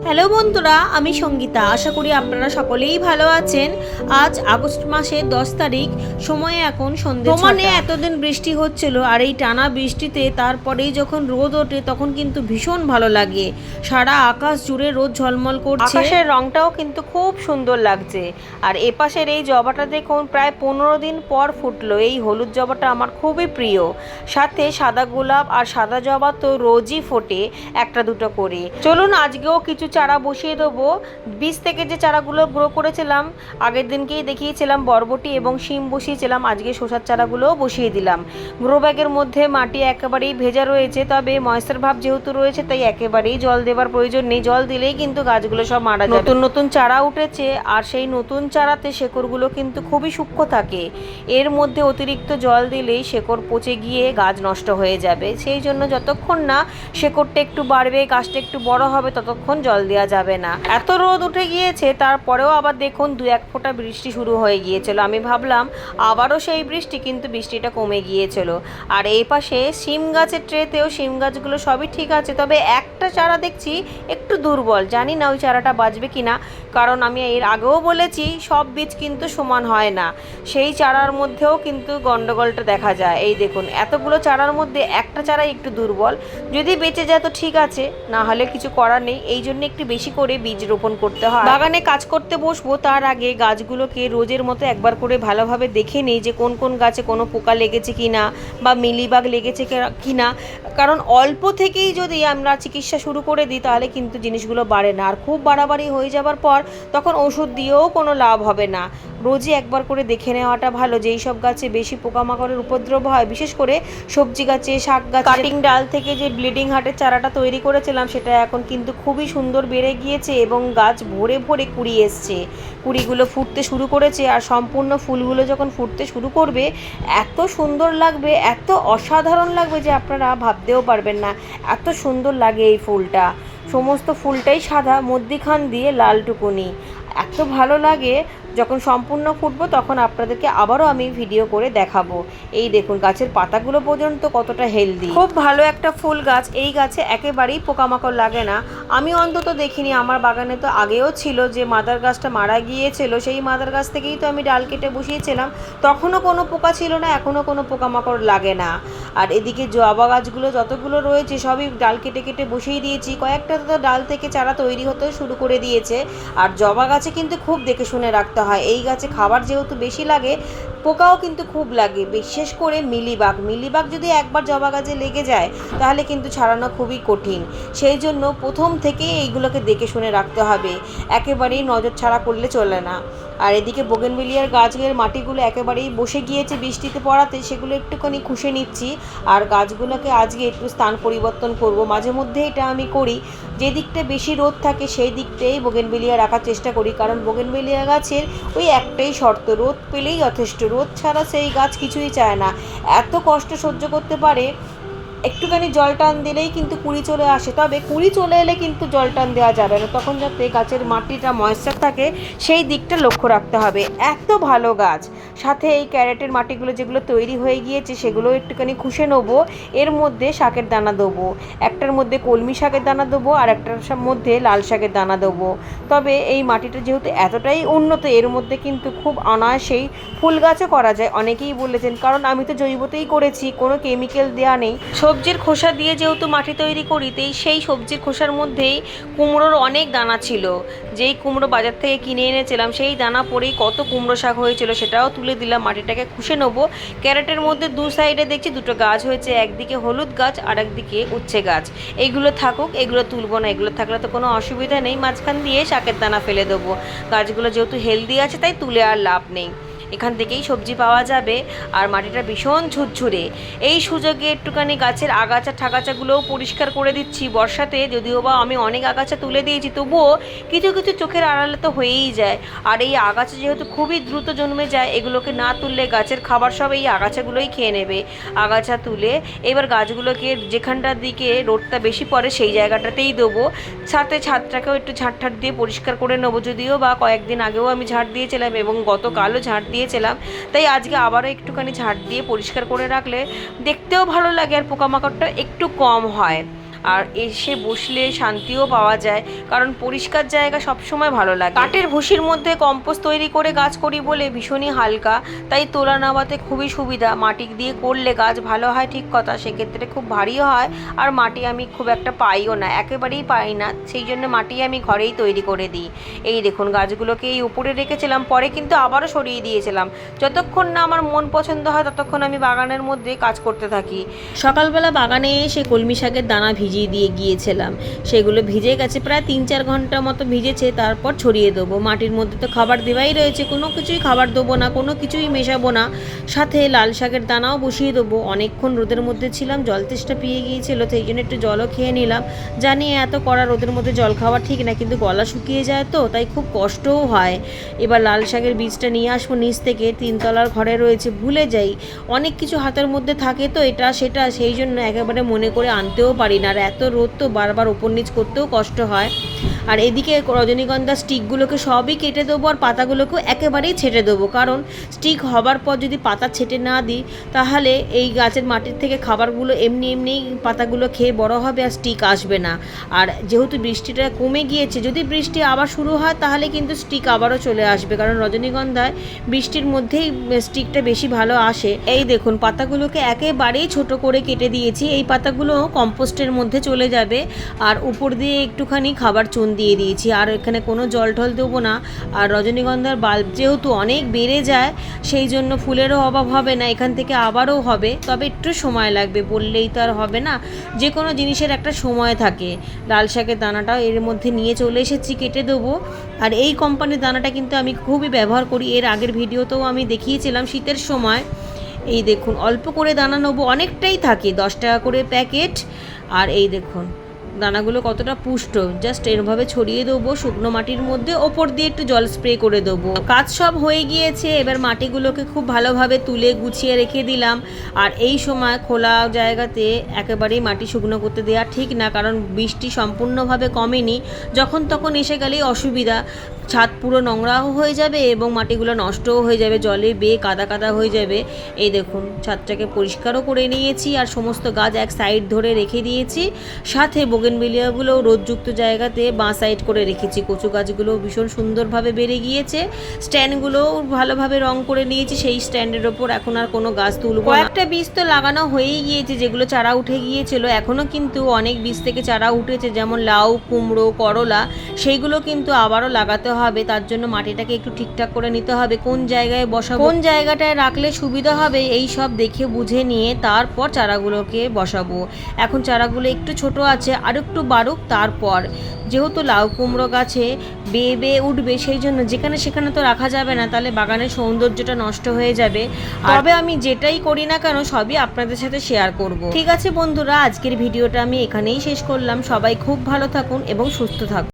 Hello বন্ধুরা, আমি সঙ্গীতা। আশা করি আপনারা সকলেই ভালো আছেন। আজ আগস্ট মাসের 10 তারিখ, সময়ে এখন সন্ধ্যে 6টা। এতদিন বৃষ্টি হচ্ছিল, আর এই টানা বৃষ্টিতে তারপরেই যখন রোদ ওঠে তখন কিন্তু ভীষণ ভালো লাগে। সারা আকাশ জুড়ে রোদ ঝলমল করছে, আকাশের রংটাও কিন্তু খুব সুন্দর লাগছে। আর এপাশের এই জবাটা দেখুন, প্রায় 15 দিন পর ফুটলো। এই হলুদ জবাটা আমার খুবই প্রিয়। সাথে সাদা গোলাপ আর সাদা জবা তো রোজই ফোটে, একটা দুটো করে। চলুন আজকেও কিছু চারা বসিয়ে দেবো। বীজ থেকে যে চারাগুলো গ্রো করেছিলাম, আগের দিনকেই দেখিয়েছিলাম বরবটি এবং শিম বসিয়েছিলাম, আজকে শসার চারাগুলোও বসিয়ে দিলাম। গ্রো ব্যাগের মধ্যে মাটি একেবারেই ভেজা রয়েছে, তবে ময়েশ্চার ভাব যেহেতু রয়েছে তাই একেবারেই জল দেবার প্রয়োজন নেই। জল দিলেই কিন্তু গাছগুলো সব মারা যাবে। নতুন নতুন চারা উঠেছে, আর সেই নতুন চারাতে শেকড়গুলো কিন্তু খুবই সূক্ষ্ম থাকে। এর মধ্যে অতিরিক্ত জল দিলেই শেকড় পচে গিয়ে গাছ নষ্ট হয়ে যাবে। সেই জন্য যতক্ষণ না শেকড়টা একটু বাড়বে, গাছটা একটু বড় হবে, ততক্ষণ জল দেওয়া যাবে না। এত রোদ উঠে গিয়েছে, তারপরেও আবার দেখুন 2-1 ফোঁটা বৃষ্টি শুরু হয়ে গিয়েছিল। আমি ভাবলাম আবারও সেই বৃষ্টি, কিন্তু বৃষ্টিটা কমে গিয়েছিল। আর এই পাশে শিম গাছের ট্রেতেও শিম গাছগুলো সবই ঠিক আছে, তবে একটা চারা দেখছি একটু দুর্বল। জানি না ওই চারাটা বাঁচবে কিনা, কারণ আমি এর আগেও বলেছি সব বীজ কিন্তু সমান হয় না। সেই চারার মধ্যেও কিন্তু গন্ডগোলটা দেখা যায়। এই দেখুন, এতগুলো চারার মধ্যে একটা চারাই একটু দুর্বল। যদি বেঁচে যায় তো ঠিক আছে, না হলে কিছু করার নেই। এই জন্য একটু বেশি করে বীজ রোপণ করতে হয়। বাগানে কাজ করতে বসবো তার আগে গাছগুলোকে রোজের মতো একবার করে ভালোভাবে দেখে নিই যে কোন কোন গাছে কোনো পোকা লেগেছে কিনা বা মিলিবাগ লেগেছে কিনা। কারণ অল্প থেকেই যদি আমরা চিকিৎসা শুরু করে দিই তাহলে কিন্তু জিনিসগুলো বাড়ে না, আর খুব বাড়াবাড়ি হয়ে যাবার পর তখন ওষুধ দিয়েও কোনো লাভ হবে না। রোজই একবার করে দেখে নেওয়াটা ভালো। যেই সব গাছে বেশি পোকামাকড়ের উপদ্রব হয়, বিশেষ করে সবজি গাছে, শাক গাছে। কাটিং ডাল থেকে যে ব্লিডিং হার্টের চারাটা তৈরি করেছিলাম সেটা এখন কিন্তু খুবই সুন্দর বেড়ে গিয়েছে এবং গাছ ভরে ভরে কুড়ি এসছে। কুড়িগুলো ফুটতে শুরু করেছে, আর সম্পূর্ণ ফুলগুলো যখন ফুটতে শুরু করবে এত সুন্দর লাগবে, এত অসাধারণ লাগবে যে আপনারা ভাবতেও পারবেন না। এত সুন্দর লাগে এই ফুলটা। সমস্ত ফুলটাই সাদা, মধ্যিখান দিয়ে লাল টুকুনি। এত ভালো লাগে। যখন সম্পূর্ণ ফুটবো তখন আপনাদেরকে আবারও আমি ভিডিও করে দেখাবো। এই দেখুন গাছের পাতাগুলো পর্যন্ত কতটা হেলদি। খুব ভালো একটা ফুল গাছ। এই গাছে একেবারেই পোকামাকড় লাগে না। আমি অন্তত দেখিনি। আমার বাগানে তো আগেও ছিল যে মাদার গাছটা মারা গিয়েছিল, সেই মাদার গাছ থেকেই তো আমি ডাল কেটে বসিয়েছিলাম। তখনও কোনো পোকা ছিল না, এখনও কোনো পোকামাকড় লাগে না। আর এদিকে জবা গাছগুলো যতগুলো রয়েছে সবই ডাল কেটে কেটে বসিয়ে দিয়েছি। কয়েকটা তো ডাল থেকে চারা তৈরি হতে শুরু করে দিয়েছে। আর জবা গাছে কিন্তু খুব দেখে শুনে রাখতে হয়। এই গাছে খাবার যেহেতু বেশি লাগে, পোকাও কিন্তু খুব লাগে, বিশেষ করে মিলিবাগ যদি একবার জবা গাছে লেগে যায় তাহলে কিন্তু ছাড়ানো খুবই কঠিন। সেই জন্য প্রথম থেকেই এইগুলোকে দেখে শুনে রাখতে হবে, একেবারেই নজর ছাড়া করলে চলে না। আর এদিকে বোগেনভেলিয়ার গাছের মাটিগুলো একেবারেই বসে গিয়েছে বৃষ্টিতে পড়াতে, সেগুলো একটুখানি খুশে নিচ্ছি। আর গাছগুলোকে আজকে একটু স্থান পরিবর্তন করব, মাঝে মধ্যে এটা আমি করি। যে দিকটা বেশি রোদ থাকে সেই দিকটাই বোগেনভেলিয়া রাখার চেষ্টা করি, কারণ বোগেনভেলিয়া গাছের ওই একটাই শর্ত, রোদ পেলেই যথেষ্ট। রোদ ছাড়া সেই গাছ কিছুই চায় না। এত কষ্ট সহ্য করতে পারে, একটুখানি জল টান দিলেই কিন্তু কুড়ি চলে আসে। তবে কুড়ি চলে এলে কিন্তু জল টান দেওয়া যাবে না, তখন যাতে গাছের মাটিটা ময়েশ্চার থাকে সেই দিকটা লক্ষ্য রাখতে হবে। এত ভালো গাছ। সাথে এই ক্যারেটের মাটিগুলো যেগুলো তৈরি হয়ে গিয়েছে সেগুলো একটুখানি খুশে নেবো। এর মধ্যে শাকের দানা দেবো, একটার মধ্যে কলমি শাকের দানা দেবো আর একটার মধ্যে লাল শাকের দানা দেবো। তবে এই মাটিটা যেহেতু এতটাই উন্নত, এর মধ্যে কিন্তু খুব অনায়াসেই ফুল গাছও করা যায়। অনেকেই বলেছেন, কারণ আমি তো জৈবতেই করেছি, কোনো কেমিক্যাল দেওয়া নেই। সবজির খোসা দিয়ে যেহেতু মাটি তৈরি করি, তাই সেই সবজির খোসার মধ্যেই কুমড়োর অনেক দানা ছিল। যেই কুমড়ো বাজার থেকে কিনে এনেছিলাম সেই দানা পরেই কত কুমড়ো শাক হয়েছিল, সেটাও তুলে দিলাম। মাটিটাকে খুশে নেবো। ক্যারেটের মধ্যে দু সাইডে দেখছি দুটো গাছ হয়েছে, একদিকে হলুদ গাছ আর একদিকে উচ্ছে গাছ। এইগুলো থাকুক, এগুলো তুলবো না। এগুলো থাকলে তো কোনো অসুবিধা নেই। মাঝখান দিয়ে শাকের দানা ফেলে দেবো। গাছগুলো যেহেতু হেলদি আছে তাই তুলে আর লাভ নেই। এখান থেকেই সবজি পাওয়া যাবে। আর মাটিটা ভীষণ ঝুরঝুরে। এই সুযোগে একটুখানি গাছের আগাছা ঠাগাছাগুলোও পরিষ্কার করে দিচ্ছি। বর্ষাতে যদিও বা আমি অনেক আগাছা তুলে দিয়েছি, তবুও কিছু কিছু চোখের আড়ালে তো হয়েই যায়। আর এই আগাছা যেহেতু খুবই দ্রুত জন্মে যায়, এগুলোকে না তুললে গাছের খাবার সব এই আগাছাগুলোই খেয়ে নেবে। আগাছা তুলে এবার গাছগুলোকে যেখানটার দিকে রোদটা বেশি পড়ে সেই জায়গাটাতেই দেবো। সাথে ছাদটাকেও একটু ঝাঁট দিয়ে পরিষ্কার করে নেবো। যদিও বা কয়েকদিন আগেও আমি ঝাঁট দিয়েছিলাম এবং গতকালও ঝাঁট দিয়ে দিয়েছিলাম, তাই আজকে আবারও একটুখানি ঝাড় দিয়ে পরিষ্কার করে রাখলে দেখতেও ভালো লাগে আর পোকামাকড়টা একটু কম হয়, আর এসে বসলে শান্তিও পাওয়া যায়, কারণ পরিষ্কার জায়গা সবসময় ভালো লাগে। কাঠের ভুসির মধ্যে কম্পোস্ট তৈরি করে গাছ করি বলে ভীষণই হালকা, তাই তোলা নামাতে খুবই সুবিধা। মাটি দিয়ে করলে গাছ ভালো হয় ঠিক কথা, সেক্ষেত্রে খুব ভারী হয় আর মাটি আমি খুব একটা পাইও না, একেবারেই পাই না, সেই জন্য মাটি আমি ঘরেই তৈরি করে দিই। এই দেখুন গাছগুলোকে এই উপরে রেখেছিলাম, পরে কিন্তু আবারও সরিয়ে দিয়েছিলাম। যতক্ষণ না আমার মন পছন্দ হয় ততক্ষণ আমি বাগানের মধ্যে কাজ করতে থাকি। সকালবেলা বাগানে এসে কলমি শাকের দানা ভিজিয়ে দিয়ে গিয়েছিলাম, সেগুলো ভিজে গেছে, প্রায় 3-4 ঘন্টা মতো ভিজেছে। তারপর ছড়িয়ে দেবো। মাটির মধ্যে তো খাবার দেওয়াই রয়েছে, কোনো কিছুই খাবার দেবো না, কোনো কিছুই মেশাবো না। সাথে লাল শাকের দানাও বসিয়ে দেবো। অনেকক্ষণ রোদের মধ্যে ছিলাম, জল তেষ্টা পেয়ে গিয়েছিল, সেই জন্য একটু জলও খেয়ে নিলাম। জানি এত কড়া রোদের মধ্যে জল খাওয়া ঠিক না, কিন্তু গলা শুকিয়ে যায় তো, তাই খুব কষ্টও হয়। এবার লাল শাকের বীজটা নিয়ে আসবো নিচ থেকে, 3তলার ঘরে রয়েছে, ভুলে যাই, অনেক কিছু হাতের মধ্যে থাকে তো এটা সেটা, সেই জন্য একেবারে মনে করে আনতেও পারি না। আর এত রোদ তো বারবার ওপর নিচ করতেও কষ্ট হয়। আর এদিকে রজনীগন্ধা স্টিকগুলোকে সবই কেটে দেবো, আর পাতাগুলোকেও একেবারেই ছেটে দেবো, কারণ স্টিক হবার পর যদি পাতা ছেটে না দিই তাহলে এই গাছের মাটির থেকে খাবারগুলো এমনি এমনি পাতাগুলো খেয়ে বড় হবে আর স্টিক আসবে না। আর যেহেতু বৃষ্টিটা কমে গিয়েছে, যদি বৃষ্টি আবার শুরু হয় তাহলে কিন্তু স্টিক আবারও চলে আসবে, কারণ রজনীগন্ধায় বৃষ্টির মধ্যেই স্টিকটা বেশি ভালো আসে। এই দেখুন পাতাগুলোকে একেবারেই ছোট করে কেটে দিয়েছি, এই পাতাগুলো কম্পোস্টের মধ্যে চলে যাবে। আর উপর দিয়ে একটুখানি খাবার চুন দিয়ে দিয়েছি, আর এখানে কোনো জল টল দেবো না। আর রজনীগন্ধার বাল্ব যেহেতু অনেক বেড়ে যায়, সেই জন্য ফুলেরও অভাব হবে না, এখান থেকে আবারও হবে, তবে একটু সময় লাগবে, বললেই তো আর হবে না, যে কোনো জিনিসের একটা সময় থাকে। লাল শাকের দানাটাও এর মধ্যে নিয়ে চলে এসেছি, কেটে দেবো। আর এই কোম্পানির দানাটা কিন্তু আমি খুবই ব্যবহার করি, এর আগের ভিডিওতেও আমি দেখিয়েছিলাম শীতের সময়। এই দেখুন অল্প করে দানা নেবো, অনেকটাই থাকে, 10 টাকা করে প্যাকেট। আর এই দেখুন দানাগুলো কতটা পুষ্ট, জাস্ট এরভাবে ছড়িয়ে দেবো শুকনো মাটির মধ্যে, ওপর দিয়ে একটু জল স্প্রে করে দেবো। কাজ সব হয়ে গিয়েছে, এবার মাটিগুলোকে খুব ভালোভাবে তুলে গুছিয়ে রেখে দিলাম। আর এই সময় খোলা জায়গাতে একেবারেই মাটি শুকনো করতে দেওয়া ঠিক না, কারণ বৃষ্টি সম্পূর্ণভাবে কমেনি, যখন তখন এসে গেলেই অসুবিধা, ছাদ পুরো নোংরাও হয়ে যাবে এবং মাটিগুলো নষ্টও হয়ে যাবে, জলে বেয়ে কাদা কাদা হয়ে যাবে। এই দেখুন ছাদটাকে পরিষ্কারও করে নিয়েছি, আর সমস্ত গাছ এক সাইড ধরে রেখে দিয়েছি, সাথে বোগেনভেলিয়াগুলো রোদযুক্ত জায়গাতে বাঁ সাইড করে রেখেছি। কচু গাছগুলো ভীষণ সুন্দরভাবে বেড়ে গিয়েছে, স্ট্যান্ডগুলোও ভালোভাবে রং করে নিয়েছি, সেই স্ট্যান্ডের ওপর এখন আর কোনো গাছ তুলব না। একটা বীজ তো লাগানো হয়েই গিয়েছে, যেগুলো চারা উঠে গিয়েছিল, এখনও কিন্তু অনেক বীজ থেকে চারা উঠেছে, যেমন লাউ, কুমড়ো, করলা, সেইগুলো কিন্তু আবারও লাগাতে হবে। তার জন্য মাটিটাকে একটু ঠিকঠাক করে নিতে হবে, কোন জায়গায় বসাবো, কোন জায়গাটায় রাখলে সুবিধা হবে, এই সব দেখে বুঝে নিয়ে তারপর চারাগুলোকে বসাবো। এখন চারাগুলো একটু ছোট আছে, আর একটু বাড়ুক, তারপর যেহেতু লাউ কুমড়ো গাছে বেয়ে বেয়ে উঠবে, সেই জন্য যেখানে সেখানে তো রাখা যাবে না, তাহলে বাগানের সৌন্দর্যটা নষ্ট হয়ে যাবে। তবে আমি যেটাই করি না কেন সবই আপনাদের সাথে শেয়ার করব। ঠিক আছে বন্ধুরা, আজকের ভিডিওটা আমি এখানেই শেষ করলাম। সবাই খুব ভালো থাকুন এবং সুস্থ থাকুন।